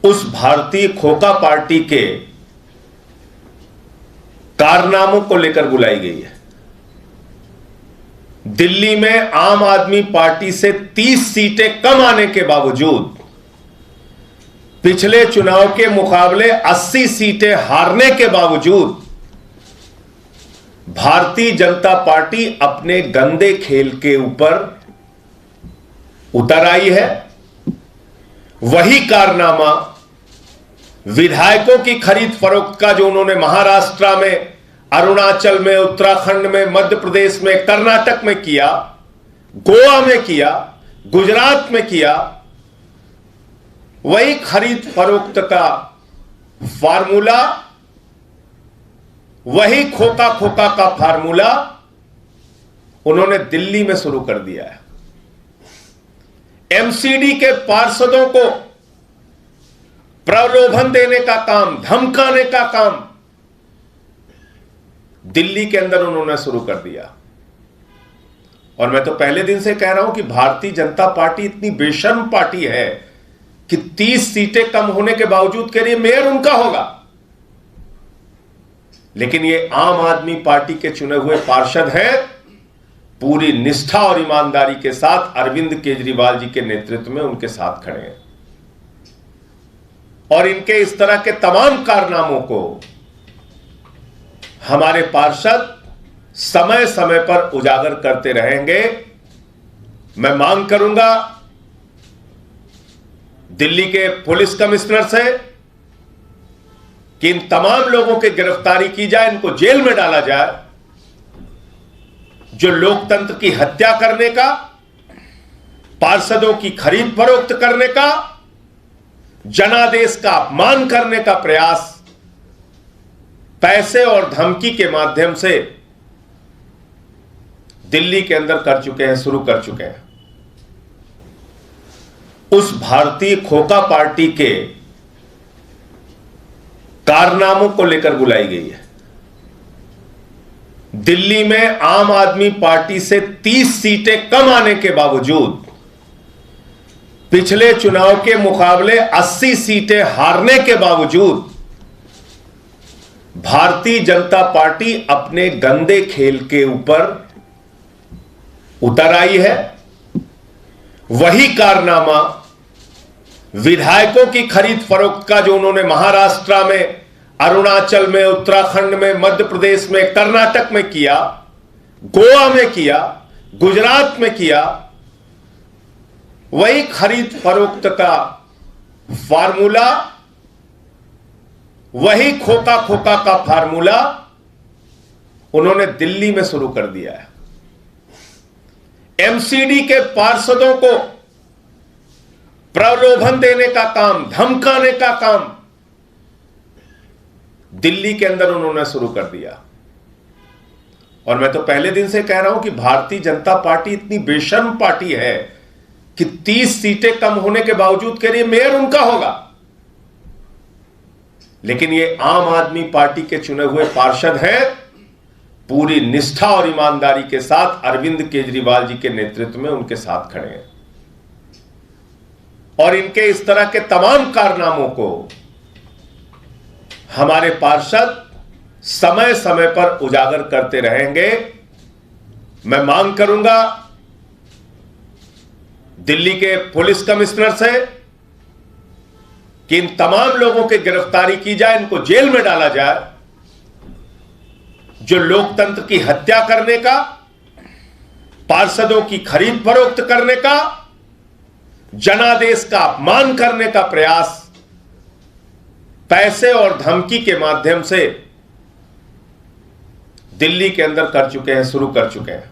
उस भारतीय खोखा पार्टी के कारनामों को लेकर बुलाई गई है। दिल्ली में आम आदमी पार्टी से 30 सीटें कम आने के बावजूद पिछले चुनाव के मुकाबले 80 सीटें हारने के बावजूद भारतीय जनता पार्टी अपने गंदे खेल के ऊपर उतर आई है। वही कारनामा विधायकों की खरीद फरोख्त का जो उन्होंने महाराष्ट्र में, अरुणाचल में, उत्तराखंड में, मध्य प्रदेश में, कर्नाटक में किया, गोवा में किया, गुजरात में किया, वही खरीद फरोख्त का फार्मूला, वही खोखा खोखा का फार्मूला उन्होंने दिल्ली में शुरू कर दिया है। एमसीडी के पार्षदों को प्रलोभन देने का काम, धमकाने का काम दिल्ली के अंदर उन्होंने शुरू कर दिया। और मैं तो पहले दिन से कह रहा हूं कि भारतीय जनता पार्टी इतनी बेशर्म पार्टी है कि 30 सीटें कम होने के बावजूद कह रही है मेयर उनका होगा। लेकिन ये आम आदमी पार्टी के चुने हुए पार्षद हैं, पूरी निष्ठा और ईमानदारी के साथ अरविंद केजरीवाल जी के नेतृत्व में उनके साथ खड़े हैं। और इनके इस तरह के तमाम कारनामों को हमारे पार्षद समय समय पर उजागर करते रहेंगे। मैं मांग करूंगा दिल्ली के पुलिस कमिश्नर से कि इन तमाम लोगों की गिरफ्तारी की जाए, इनको जेल में डाला जाए, जो लोकतंत्र की हत्या करने का, पार्षदों की खरीद फरोख्त करने का, जनादेश का अपमान करने का प्रयास पैसे और धमकी के माध्यम से दिल्ली के अंदर कर चुके हैं, शुरू कर चुके हैं। उस भारतीय खोखा पार्टी के कारनामों को लेकर बुलाई गई है। दिल्ली में आम आदमी पार्टी से 30 सीटें कम आने के बावजूद पिछले चुनाव के मुकाबले 80 सीटें हारने के बावजूद भारतीय जनता पार्टी अपने गंदे खेल के ऊपर उतर आई है। वही कारनामा विधायकों की खरीद फरोख्त का जो उन्होंने महाराष्ट्र में, अरुणाचल में, उत्तराखंड में, मध्य प्रदेश में, कर्नाटक में किया, गोवा में किया, गुजरात में किया, वही खरीद फरोख्त का फार्मूला, वही खोखा खोखा का फार्मूला उन्होंने दिल्ली में शुरू कर दिया है। एमसीडी के पार्षदों को प्रलोभन देने का काम, धमकाने का काम दिल्ली के अंदर उन्होंने शुरू कर दिया। और मैं तो पहले दिन से कह रहा हूं कि भारतीय जनता पार्टी इतनी बेशर्म पार्टी है कि 30 सीटें कम होने के बावजूद कह रही है मेयर उनका होगा। लेकिन ये आम आदमी पार्टी के चुने हुए पार्षद हैं, पूरी निष्ठा और ईमानदारी के साथ अरविंद केजरीवाल जी के नेतृत्व में उनके साथ खड़े हैं। और इनके इस तरह के तमाम कारनामों को हमारे पार्षद समय समय पर उजागर करते रहेंगे। मैं मांग करूंगा दिल्ली के पुलिस कमिश्नर से कि इन तमाम लोगों की गिरफ्तारी की जाए, इनको जेल में डाला जाए, जो लोकतंत्र की हत्या करने का, पार्षदों की खरीद फरोख्त करने का, जनादेश का अपमान करने का प्रयास पैसे और धमकी के माध्यम से दिल्ली के अंदर कर चुके हैं, शुरू कर चुके हैं।